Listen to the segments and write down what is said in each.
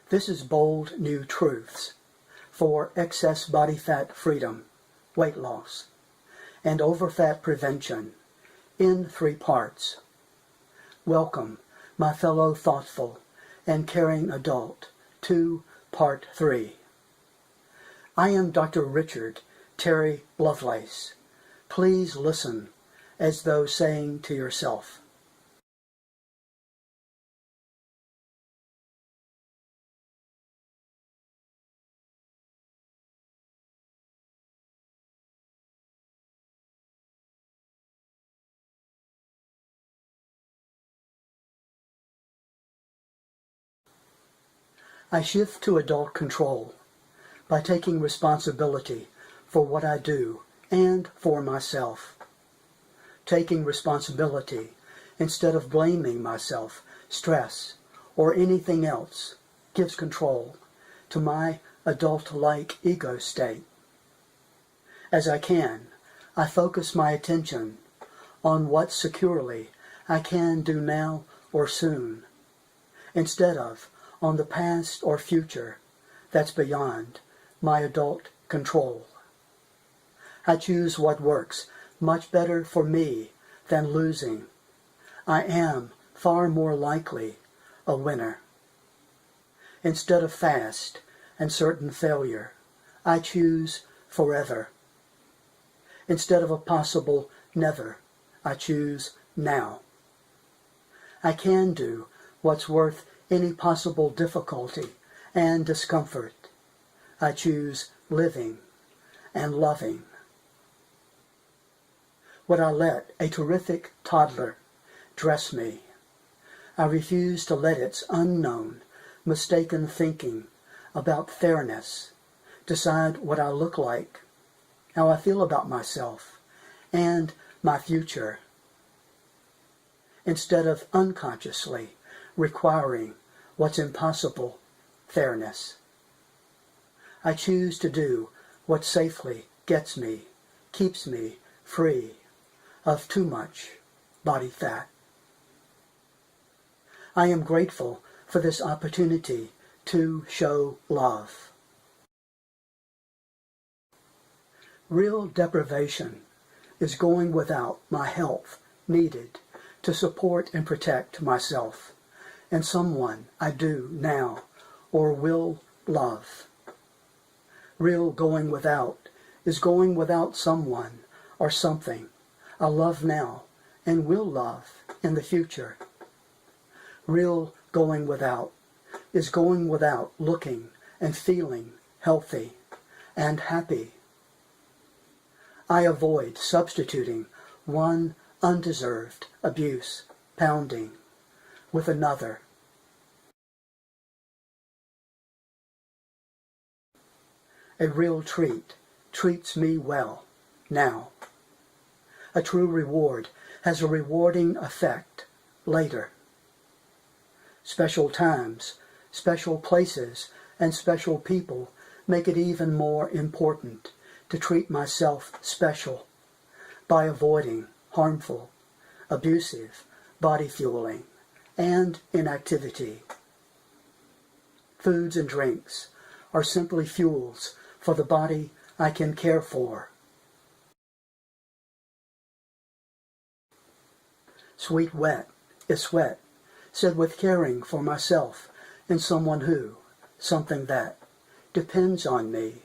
This is Bold New Truths for excess body fat freedom, weight loss, and overfat prevention in 3 parts. Welcome, my fellow thoughtful and caring adult, to Part 3. I am Dr. Richard Terry Lovelace. Please listen as though saying to yourself, I shift to adult control by taking responsibility for what I do and for myself. Taking responsibility instead of blaming myself, stress, or anything else gives control to my adult-like ego state. As I can, I focus my attention on what securely I can do now or soon, instead of on the past or future that's beyond my adult control. I choose what works much better for me than losing. I am far more likely a winner. Instead of fast and certain failure, I choose forever. Instead of a possible never, I choose now. I can do what's worth any possible difficulty and discomfort. I choose living and loving. Would I let a terrific toddler dress me? I refuse to let its unknown, mistaken thinking about fairness decide what I look like, how I feel about myself, and my future. Instead of unconsciously requiring what's impossible fairness, I choose to do what safely gets me, keeps me free of too much body fat. I am grateful for this opportunity to show love. Real deprivation is going without my health needed to support and protect myself and someone I do now or will love. Real going without is going without someone or something I love now and will love in the future. Real going without is going without looking and feeling healthy and happy. I avoid substituting one undeserved abuse, pounding, with another. A real treat treats me well now. A true reward has a rewarding effect later. Special times, special places, and special people make it even more important to treat myself special by avoiding harmful, abusive body fueling and inactivity. Foods and drinks are simply fuels for the body I can care for. Sweet wet is sweat, said with caring for myself and someone who, something that, depends on me.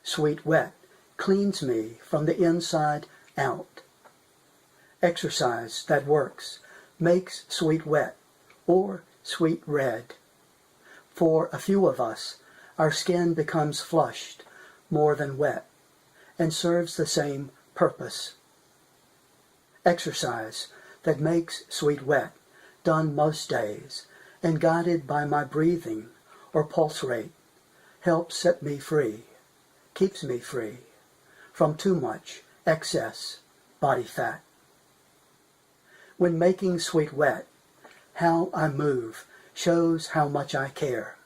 Sweet wet cleans me from the inside out. Exercise that works makes sweet wet or sweet red. For a few of us, our skin becomes flushed more than wet and serves the same purpose. Exercise that makes sweet wet, done most days and guided by my breathing or pulse rate, helps set me free, keeps me free from too much excess body fat. When making sweet wet, how I move shows how much I care.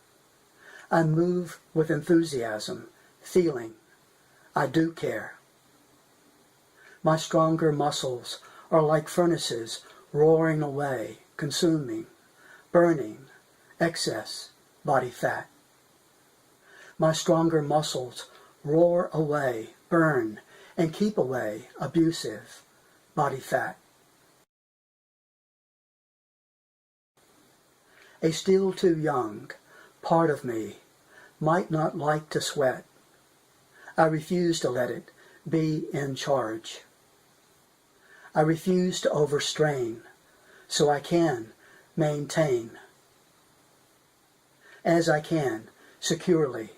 I move with enthusiasm, feeling I do care. My stronger muscles are like furnaces roaring away, consuming, burning, excess body fat. My stronger muscles roar away, burn, and keep away abusive body fat. A still too young part of me might not like to sweat. I refuse to let it be in charge. I refuse to overstrain so I can maintain. As I can, securely,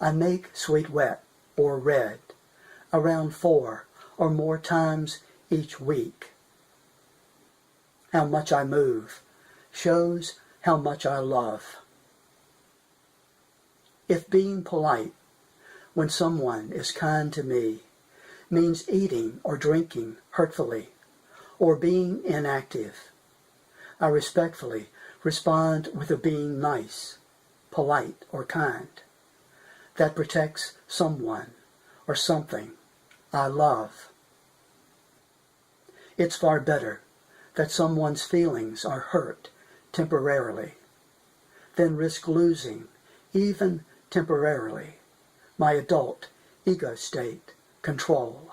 I make sweet wet or red around 4 or more times each week. How much I move shows how much I love. If being polite when someone is kind to me means eating or drinking hurtfully or being inactive, I respectfully respond with a being nice, polite, or kind that protects someone or something I love. It's far better that someone's feelings are hurt temporarily than risk losing, even temporarily, my adult ego state control.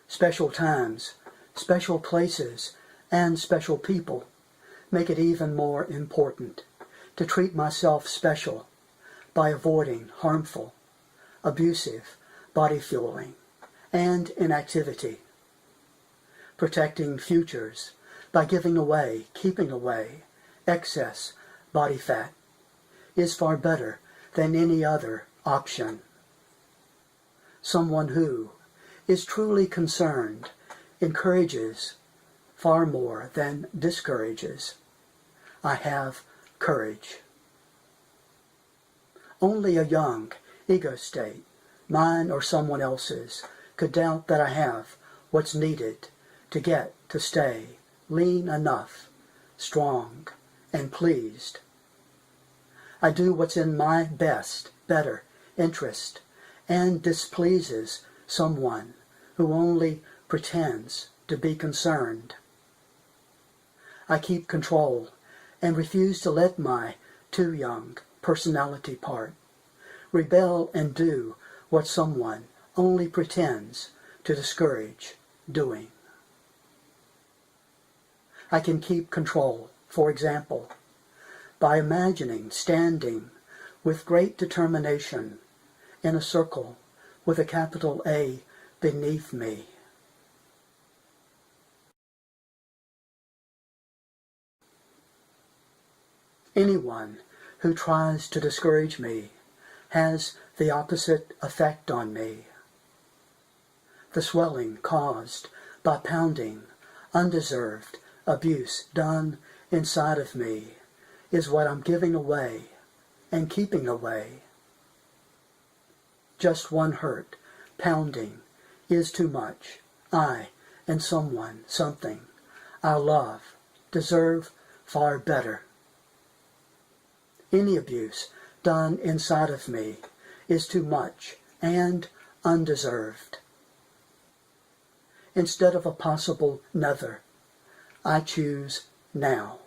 Special times, special places, and special people make it even more important to treat myself special by avoiding harmful, abusive body fueling and inactivity, protecting futures by giving away, keeping away excess body fat is far better than any other option. Someone who is truly concerned encourages far more than discourages. I have courage. Only a young ego state, mine or someone else's, could doubt that I have what's needed to get to stay lean enough, strong, and pleased. I do what's in my best, better interest, and displeases someone who only pretends to be concerned. I keep control and refuse to let my too young personality part rebel and do what someone only pretends to discourage doing. I can keep control, for example, by imagining standing with great determination in a circle with a capital A beneath me. Anyone who tries to discourage me has the opposite effect on me. The swelling caused by pounding undeserved abuse done inside of me is what I'm giving away and keeping away. Just one hurt, pounding, is too much. I and someone, something I love deserve far better. Any abuse done inside of me is too much and undeserved. Instead of a possible never, I choose now.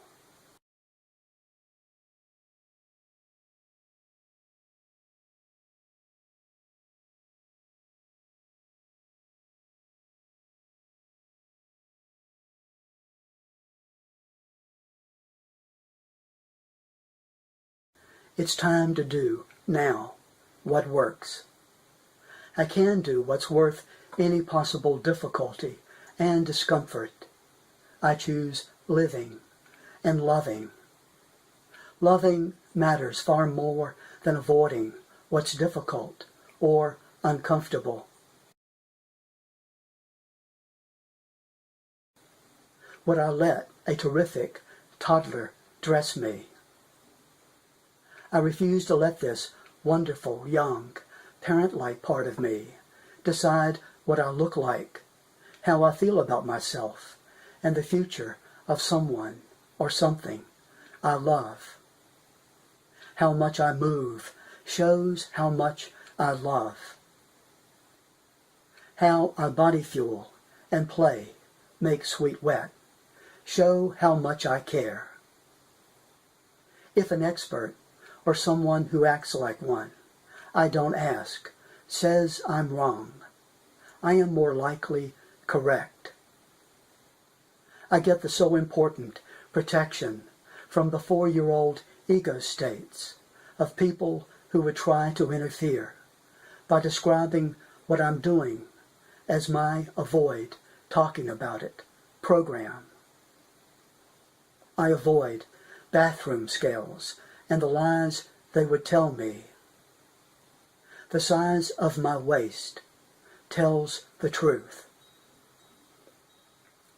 It's time to do, now, what works. I can do what's worth any possible difficulty and discomfort. I choose living and loving. Loving matters far more than avoiding what's difficult or uncomfortable. Would I let a terrific toddler dress me? I refuse to let this wonderful, young, parent-like part of me decide what I look like, how I feel about myself, and the future of someone or something I love. How much I move shows how much I love. How I body fuel and play, make sweet wet, show how much I care. If an expert, or someone who acts like one, I don't ask, says I'm wrong, I am more likely correct. I get the so important protection from the 4-year-old ego states of people who would try to interfere by describing what I'm doing as my avoid talking about it program. I avoid bathroom scales and the lies they would tell me. The size of my waist tells the truth.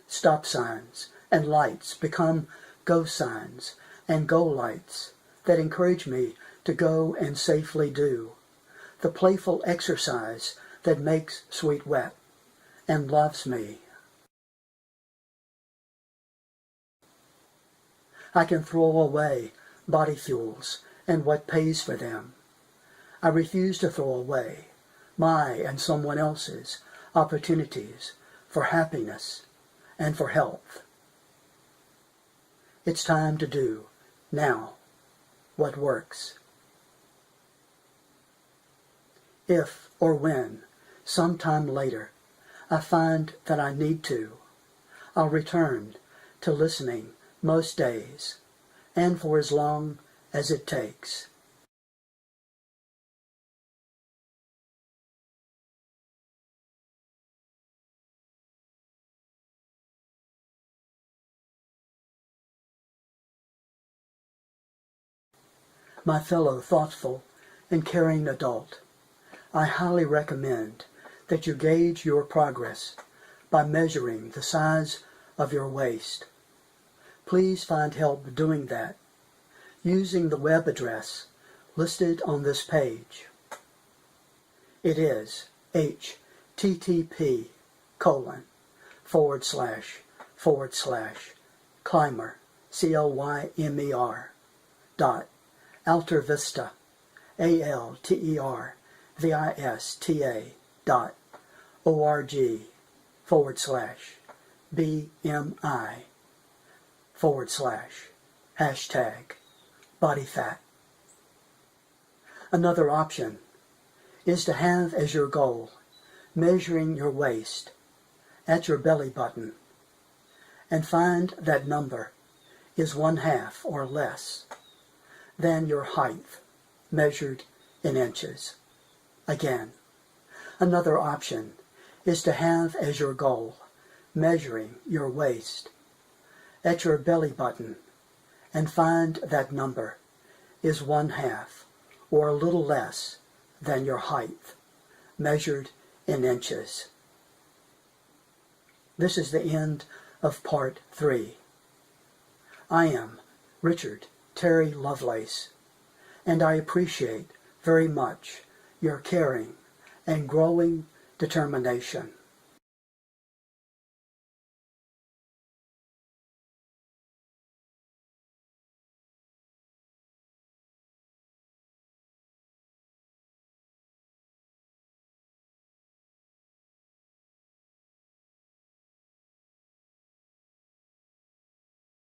Stop signs and lights become go signs and go lights that encourage me to go and safely do the playful exercise that makes sweet wet and loves me. I can throw away body fuels and what pays for them. I refuse to throw away my and someone else's opportunities for happiness and for health. It's time to do, now, what works. If or when, sometime later, I find that I need to, I'll return to listening most days, and for as long as it takes. My fellow thoughtful and caring adult, I highly recommend that you gauge your progress by measuring the size of your waist. Please find help doing that using the web address listed on this page. It is http://climber, CLYMER, altervista.org/BMI/#bodyfat. Another option is to have as your goal measuring your waist at your belly button and find that number is 1/2 or less than your height measured in inches. Again, another option is to have as your goal measuring your waist at your belly button and find that number is 1/2 or a little less than your height measured in inches. This is the end of part 3. I am Richard Terry Lovelace, and I appreciate very much your caring and growing determination.